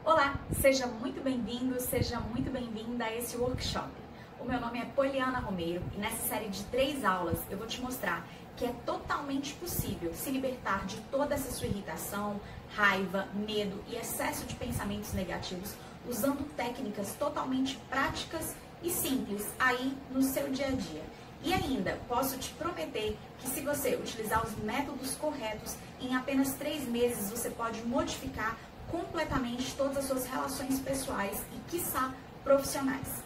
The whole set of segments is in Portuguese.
Olá, seja muito bem-vindo, seja muito bem-vinda a esse workshop. O meu nome é Poliana Romero e nessa série de 3 aulas eu vou te mostrar que é totalmente possível se libertar de toda essa sua irritação, raiva, medo e excesso de pensamentos negativos usando técnicas totalmente práticas e simples aí no seu dia a dia. E ainda, posso te prometer que se você utilizar os métodos corretos, em apenas 3 meses você pode modificar completamente todas as suas relações pessoais e, quiçá, profissionais.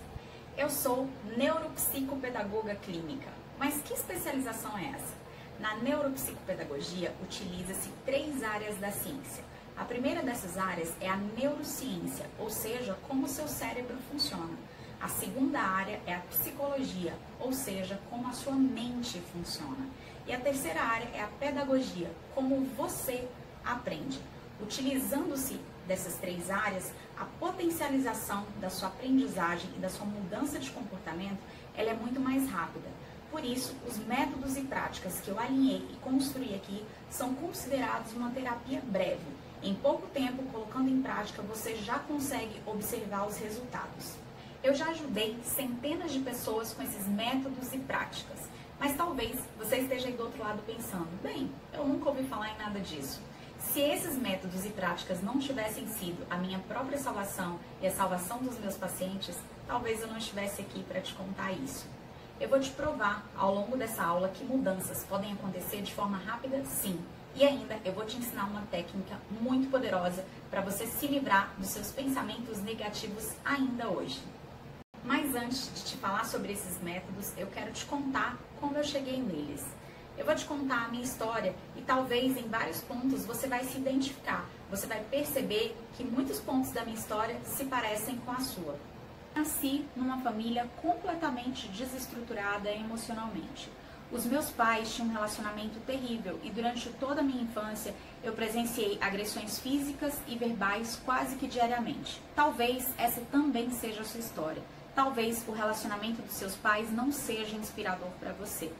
Eu sou neuropsicopedagoga clínica, mas que especialização é essa? Na neuropsicopedagogia, utiliza-se 3 áreas da ciência. A primeira dessas áreas é a neurociência, ou seja, como o seu cérebro funciona. A segunda área é a psicologia, ou seja, como a sua mente funciona. E a terceira área é a pedagogia, como você aprende. Utilizando-se dessas 3 áreas, a potencialização da sua aprendizagem e da sua mudança de comportamento, ela é muito mais rápida. Por isso, os métodos e práticas que eu alinhei e construí aqui são considerados uma terapia breve. Em pouco tempo, colocando em prática, você já consegue observar os resultados. Eu já ajudei centenas de pessoas com esses métodos e práticas, mas talvez você esteja aí do outro lado pensando, bem, eu nunca ouvi falar em nada disso. Se esses métodos e práticas não tivessem sido a minha própria salvação e a salvação dos meus pacientes, talvez eu não estivesse aqui para te contar isso. Eu vou te provar ao longo dessa aula que mudanças podem acontecer de forma rápida, sim. E ainda eu vou te ensinar uma técnica muito poderosa para você se livrar dos seus pensamentos negativos ainda hoje. Mas antes de te falar sobre esses métodos, eu quero te contar como eu cheguei neles. Eu vou te contar a minha história e talvez em vários pontos você vai se identificar. Você vai perceber que muitos pontos da minha história se parecem com a sua. Nasci numa família completamente desestruturada emocionalmente. Os meus pais tinham um relacionamento terrível e durante toda a minha infância eu presenciei agressões físicas e verbais quase que diariamente. Talvez essa também seja a sua história. Talvez o relacionamento dos seus pais não seja inspirador para você.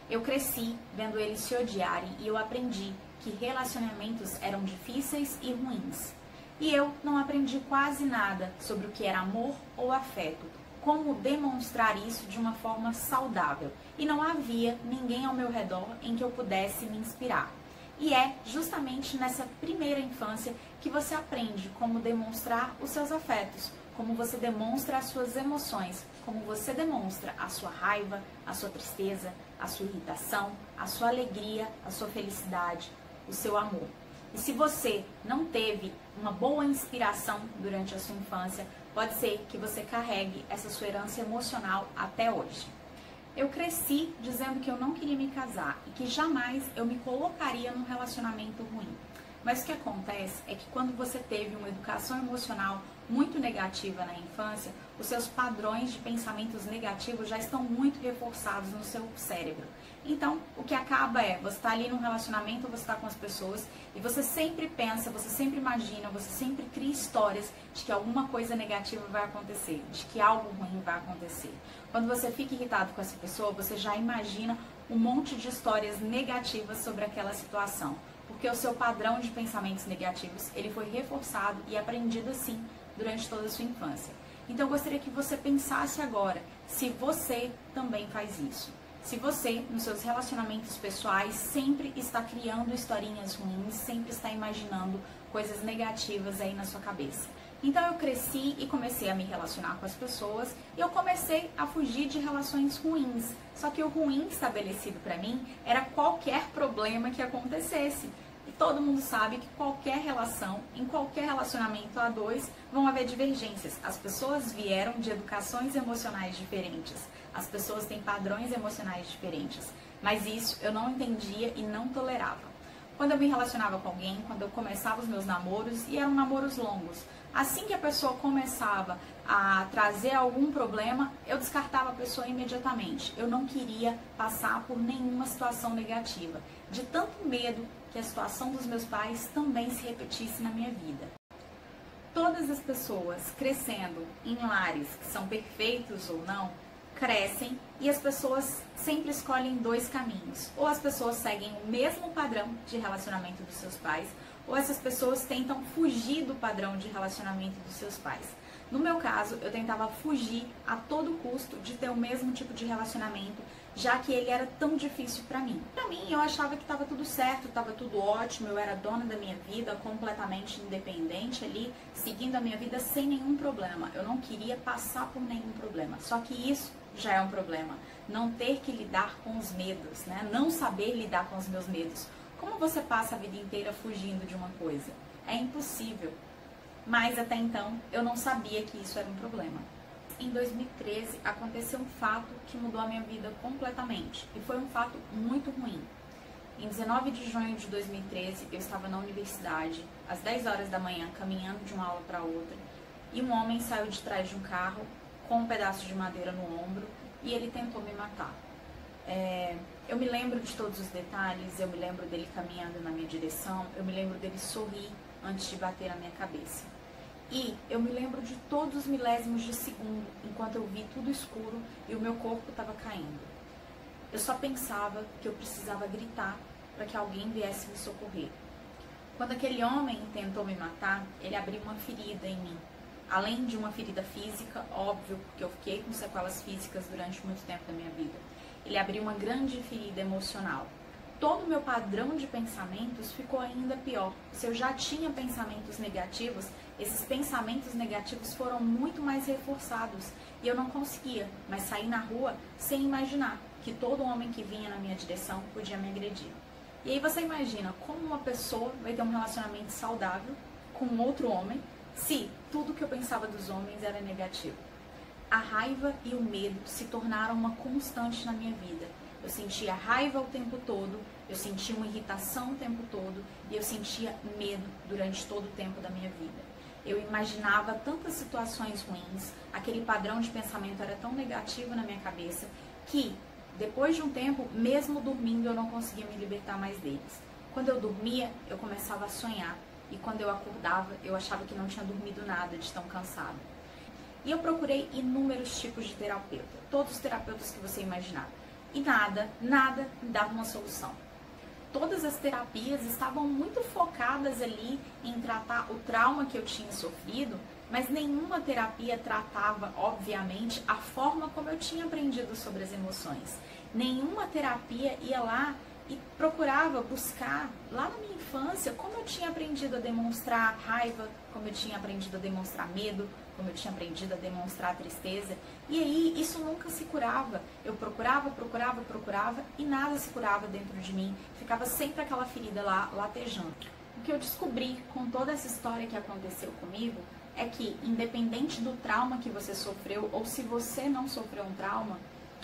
Eu cresci vendo eles se odiarem e eu aprendi que relacionamentos eram difíceis e ruins. E eu não aprendi quase nada sobre o que era amor ou afeto, como demonstrar isso de uma forma saudável. E não havia ninguém ao meu redor em que eu pudesse me inspirar. E é justamente nessa primeira infância que você aprende como demonstrar os seus afetos, como você demonstra as suas emoções, como você demonstra a sua raiva, a sua tristeza, a sua irritação, a sua alegria, a sua felicidade, o seu amor. E se você não teve uma boa inspiração durante a sua infância, pode ser que você carregue essa sua herança emocional até hoje. Eu cresci dizendo que eu não queria me casar e que jamais eu me colocaria num relacionamento ruim. Mas o que acontece é que quando você teve uma educação emocional muito negativa na infância, os seus padrões de pensamentos negativos já estão muito reforçados no seu cérebro. Então, o que acaba é, você está ali num relacionamento, você está com as pessoas e você sempre pensa, você sempre imagina, você sempre cria histórias de que alguma coisa negativa vai acontecer, de que algo ruim vai acontecer. Quando você fica irritado com essa pessoa, você já imagina um monte de histórias negativas sobre aquela situação. Porque o seu padrão de pensamentos negativos, ele foi reforçado e aprendido assim durante toda a sua infância. Então eu gostaria que você pensasse agora se você também faz isso. Se você, nos seus relacionamentos pessoais, sempre está criando historinhas ruins, sempre está imaginando coisas negativas aí na sua cabeça. Então eu cresci e comecei a me relacionar com as pessoas e eu comecei a fugir de relações ruins. Só que o ruim estabelecido para mim era qualquer problema que acontecesse. E todo mundo sabe que qualquer relação, em qualquer relacionamento a 2, vão haver divergências. As pessoas vieram de educações emocionais diferentes. As pessoas têm padrões emocionais diferentes. Mas isso eu não entendia e não tolerava. Quando eu me relacionava com alguém, quando eu começava os meus namoros, e eram namoros longos, assim que a pessoa começava a trazer algum problema, eu descartava a pessoa imediatamente. Eu não queria passar por nenhuma situação negativa, de tanto medo que a situação dos meus pais também se repetisse na minha vida. Todas as pessoas crescendo em lares que são perfeitos ou não, crescem e as pessoas sempre escolhem 2 caminhos. Ou as pessoas seguem o mesmo padrão de relacionamento dos seus pais, ou essas pessoas tentam fugir do padrão de relacionamento dos seus pais. No meu caso, eu tentava fugir a todo custo de ter o mesmo tipo de relacionamento, já que ele era tão difícil para mim. Para mim, eu achava que estava tudo certo, estava tudo ótimo, eu era dona da minha vida, completamente independente ali, seguindo a minha vida sem nenhum problema. Eu não queria passar por nenhum problema. Só que isso já é um problema. Não ter que lidar com os medos, né? Não saber lidar com os meus medos. Como você passa a vida inteira fugindo de uma coisa? É impossível. Mas até então eu não sabia que isso era um problema. Em 2013 aconteceu um fato que mudou a minha vida completamente e foi um fato muito ruim. Em 19 de junho de 2013 eu estava na universidade, às 10 horas da manhã, caminhando de uma aula para outra, e um homem saiu de trás de um carro com um pedaço de madeira no ombro e ele tentou me matar. Eu me lembro de todos os detalhes, eu me lembro dele caminhando na minha direção, eu me lembro dele sorrir antes de bater na minha cabeça. E eu me lembro de todos os milésimos de segundo, enquanto eu vi tudo escuro e o meu corpo estava caindo. Eu só pensava que eu precisava gritar para que alguém viesse me socorrer. Quando aquele homem tentou me matar, ele abriu uma ferida em mim. Além de uma ferida física, óbvio, porque eu fiquei com sequelas físicas durante muito tempo da minha vida. Ele abriu uma grande ferida emocional. Todo o meu padrão de pensamentos ficou ainda pior. Se eu já tinha pensamentos negativos, esses pensamentos negativos foram muito mais reforçados. E eu não conseguia mais sair na rua sem imaginar que todo homem que vinha na minha direção podia me agredir. E aí você imagina como uma pessoa vai ter um relacionamento saudável com outro homem se tudo que eu pensava dos homens era negativo. A raiva e o medo se tornaram uma constante na minha vida. Eu sentia raiva o tempo todo, eu sentia uma irritação o tempo todo e eu sentia medo durante todo o tempo da minha vida. Eu imaginava tantas situações ruins, aquele padrão de pensamento era tão negativo na minha cabeça que, depois de um tempo, mesmo dormindo, eu não conseguia me libertar mais deles. Quando eu dormia, eu começava a sonhar e quando eu acordava, eu achava que não tinha dormido nada de tão cansada. E eu procurei inúmeros tipos de terapeuta, todos os terapeutas que você imaginar. E nada me dava uma solução. Todas as terapias estavam muito focadas ali em tratar o trauma que eu tinha sofrido, mas nenhuma terapia tratava, obviamente, a forma como eu tinha aprendido sobre as emoções. Nenhuma terapia ia lá e procurava buscar, lá na minha infância, como eu tinha aprendido a demonstrar raiva, como eu tinha aprendido a demonstrar medo, como eu tinha aprendido a demonstrar tristeza. E aí isso nunca se curava. Eu procurava e nada se curava dentro de mim. Ficava sempre aquela ferida lá latejando. O que eu descobri com toda essa história que aconteceu comigo é que, independente do trauma que você sofreu ou se você não sofreu um trauma,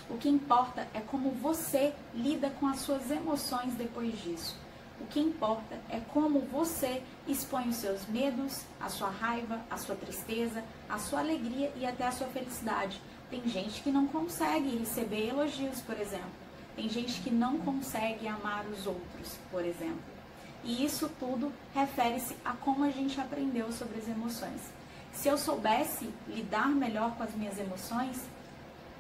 o que importa é como você lida com as suas emoções depois disso. O que importa é como você expõe os seus medos, a sua raiva, a sua tristeza, a sua alegria e até a sua felicidade. Tem gente que não consegue receber elogios, por exemplo. Tem gente que não consegue amar os outros, por exemplo. E isso tudo refere-se a como a gente aprendeu sobre as emoções. Se eu soubesse lidar melhor com as minhas emoções,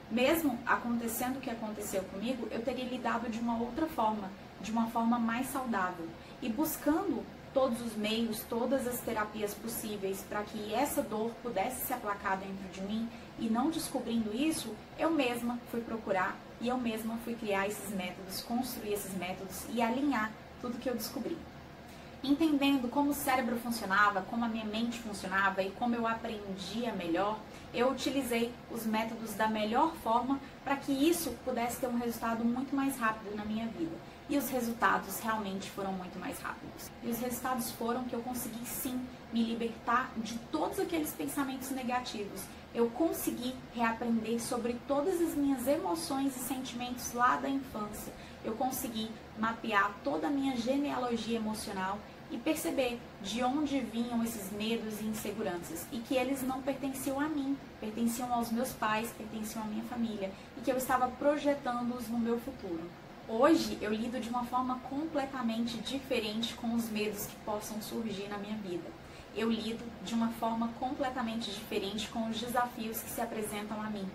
mesmo acontecendo o que aconteceu comigo, eu teria lidado de uma outra forma, de uma forma mais saudável. E buscando todos os meios, todas as terapias possíveis para que essa dor pudesse se aplacar dentro de mim e não descobrindo isso, eu mesma fui procurar e eu mesma fui criar esses métodos, construir esses métodos e alinhar tudo que eu descobri. Entendendo como o cérebro funcionava, como a minha mente funcionava e como eu aprendia melhor, eu utilizei os métodos da melhor forma para que isso pudesse ter um resultado muito mais rápido na minha vida. E os resultados realmente foram muito mais rápidos. E os resultados foram que eu consegui sim me libertar de todos aqueles pensamentos negativos. Eu consegui reaprender sobre todas as minhas emoções e sentimentos lá da infância. Eu consegui mapear toda a minha genealogia emocional e perceber de onde vinham esses medos e inseguranças e que eles não pertenciam a mim, pertenciam aos meus pais, pertenciam à minha família e que eu estava projetando-os no meu futuro. Hoje eu lido de uma forma completamente diferente com os medos que possam surgir na minha vida. Eu lido de uma forma completamente diferente com os desafios que se apresentam a mim.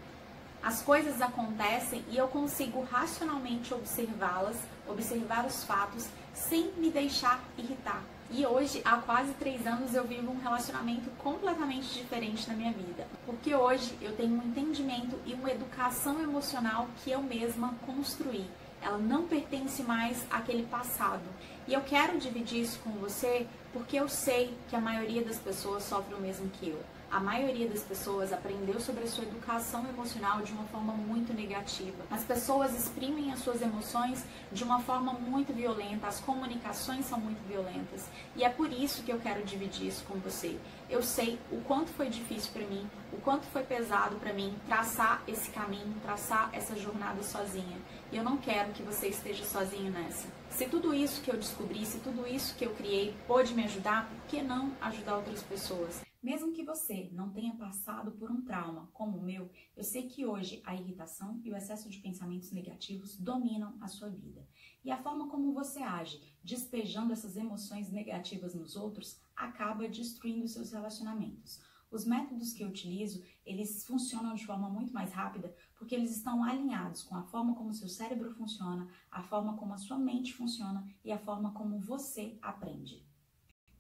As coisas acontecem e eu consigo racionalmente observá-las, observar os fatos, sem me deixar irritar. E hoje, há quase 3 anos, eu vivo um relacionamento completamente diferente na minha vida. Porque hoje eu tenho um entendimento e uma educação emocional que eu mesma construí. Ela não pertence mais àquele passado. E eu quero dividir isso com você porque eu sei que a maioria das pessoas sofre o mesmo que eu. A maioria das pessoas aprendeu sobre a sua educação emocional de uma forma muito negativa. As pessoas exprimem as suas emoções de uma forma muito violenta, as comunicações são muito violentas. E é por isso que eu quero dividir isso com você. Eu sei o quanto foi difícil para mim, o quanto foi pesado para mim traçar esse caminho, traçar essa jornada sozinha. E eu não quero que você esteja sozinho nessa. Se tudo isso que eu descobri, se tudo isso que eu criei pôde me ajudar, por que não ajudar outras pessoas? Mesmo que você não tenha passado por um trauma como o meu, eu sei que hoje a irritação e o excesso de pensamentos negativos dominam a sua vida. E a forma como você age, despejando essas emoções negativas nos outros, acaba destruindo seus relacionamentos. Os métodos que eu utilizo, eles funcionam de forma muito mais rápida porque eles estão alinhados com a forma como o seu cérebro funciona, a forma como a sua mente funciona e a forma como você aprende.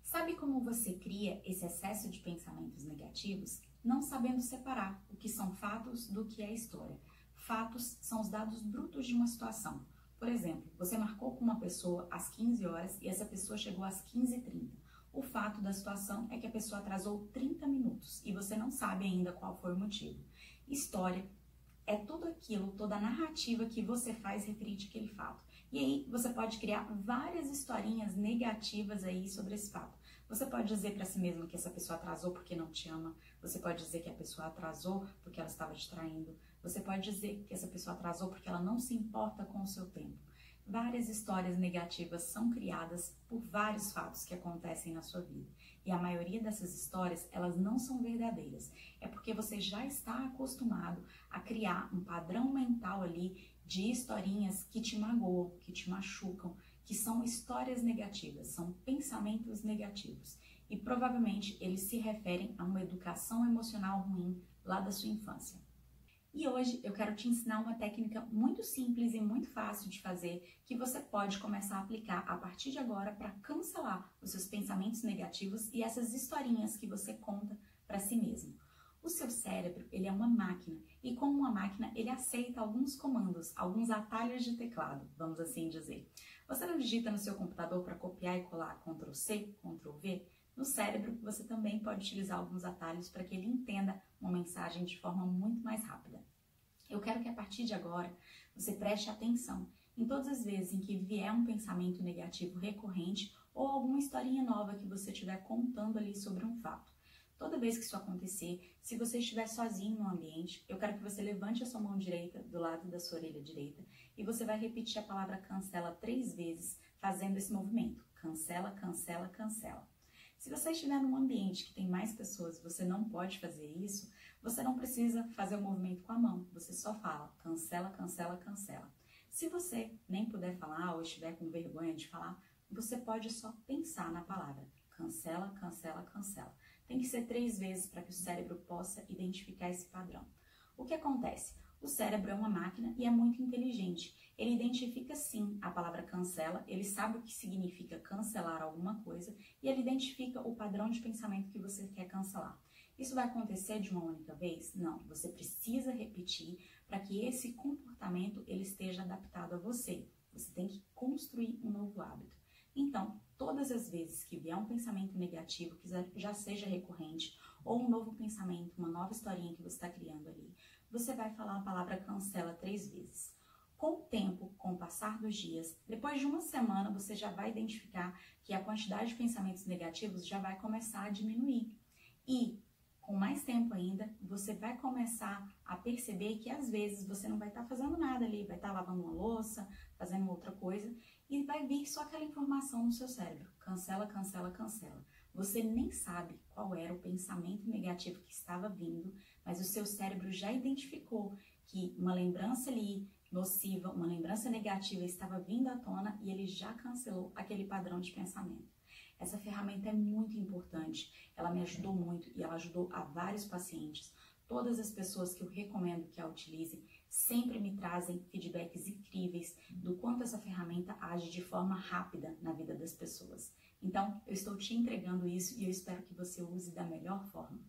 Sabe como você cria esse excesso de pensamentos negativos? Não sabendo separar o que são fatos do que é história. Fatos são os dados brutos de uma situação. Por exemplo, você marcou com uma pessoa às 15 horas e essa pessoa chegou às 15h30. O fato da situação é que a pessoa atrasou 30 minutos e você não sabe ainda qual foi o motivo. História é tudo aquilo, toda a narrativa que você faz referente àquele fato. E aí você pode criar várias historinhas negativas aí sobre esse fato. Você pode dizer para si mesmo que essa pessoa atrasou porque não te ama. Você pode dizer que a pessoa atrasou porque ela estava te traindo. Você pode dizer que essa pessoa atrasou porque ela não se importa com o seu tempo. Várias histórias negativas são criadas por vários fatos que acontecem na sua vida. E a maioria dessas histórias, elas não são verdadeiras. É porque você já está acostumado a criar um padrão mental ali de historinhas que te magoam, que te machucam, que são histórias negativas, são pensamentos negativos. E provavelmente eles se referem a uma educação emocional ruim lá da sua infância. E hoje eu quero te ensinar uma técnica muito simples e muito fácil de fazer que você pode começar a aplicar a partir de agora para cancelar os seus pensamentos negativos e essas historinhas que você conta para si mesmo. O seu cérebro, ele é uma máquina e como uma máquina, ele aceita alguns comandos, alguns atalhos de teclado, vamos assim dizer. Você não digita no seu computador para copiar e colar Ctrl+C, Ctrl+V? No cérebro, você também pode utilizar alguns atalhos para que ele entenda uma mensagem de forma muito mais rápida. Eu quero que a partir de agora você preste atenção em todas as vezes em que vier um pensamento negativo recorrente ou alguma historinha nova que você estiver contando ali sobre um fato. Toda vez que isso acontecer, se você estiver sozinho no ambiente, eu quero que você levante a sua mão direita do lado da sua orelha direita e você vai repetir a palavra cancela 3 vezes, fazendo esse movimento. Cancela, cancela, cancela. Se você estiver num ambiente que tem mais pessoas e você não pode fazer isso, você não precisa fazer o movimento com a mão, você só fala cancela, cancela, cancela. Se você nem puder falar ou estiver com vergonha de falar, você pode só pensar na palavra cancela, cancela, cancela. Tem que ser 3 vezes para que o cérebro possa identificar esse padrão. O que acontece? O cérebro é uma máquina e é muito inteligente. Ele identifica sim a palavra cancela, ele sabe o que significa cancelar alguma coisa e ele identifica o padrão de pensamento que você quer cancelar. Isso vai acontecer de uma única vez? Não, você precisa repetir para que esse comportamento ele esteja adaptado a você. Você tem que construir um novo hábito. Então, todas as vezes que vier um pensamento negativo, que já seja recorrente, ou um novo pensamento, uma nova historinha que você está criando ali, você vai falar a palavra cancela 3 vezes. Com o tempo, com o passar dos dias, depois de uma semana, você já vai identificar que a quantidade de pensamentos negativos já vai começar a diminuir. E, com mais tempo ainda, você vai começar a perceber que às vezes você não vai estar fazendo nada ali, vai estar lavando uma louça, fazendo outra coisa, e vai vir só aquela informação no seu cérebro. Cancela, cancela, cancela. Você nem sabe qual era o pensamento negativo que estava vindo, mas o seu cérebro já identificou que uma lembrança ali nociva, uma lembrança negativa estava vindo à tona e ele já cancelou aquele padrão de pensamento. Essa ferramenta é muito importante, ela me ajudou muito e ela ajudou a vários pacientes. Todas as pessoas que eu recomendo que a utilizem sempre me trazem feedbacks incríveis do quanto essa ferramenta age de forma rápida na vida das pessoas. Então, eu estou te entregando isso e eu espero que você use da melhor forma.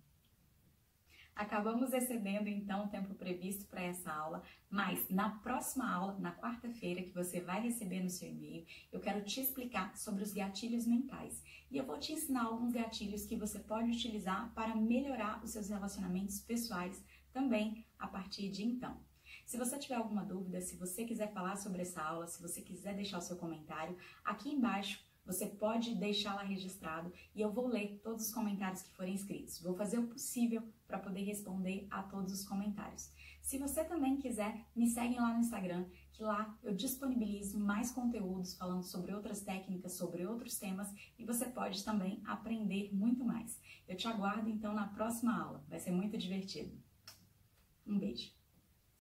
Acabamos excedendo então o tempo previsto para essa aula, mas na próxima aula, na quarta-feira, que você vai receber no seu e-mail, eu quero te explicar sobre os gatilhos mentais. E eu vou te ensinar alguns gatilhos que você pode utilizar para melhorar os seus relacionamentos pessoais também a partir de então. Se você tiver alguma dúvida, se você quiser falar sobre essa aula, se você quiser deixar o seu comentário, aqui embaixo você pode deixar lá registrado e eu vou ler todos os comentários que forem escritos. Vou fazer o possível para poder responder a todos os comentários. Se você também quiser, me segue lá no Instagram, que lá eu disponibilizo mais conteúdos falando sobre outras técnicas, sobre outros temas e você pode também aprender muito mais. Eu te aguardo então na próxima aula, vai ser muito divertido. Um beijo!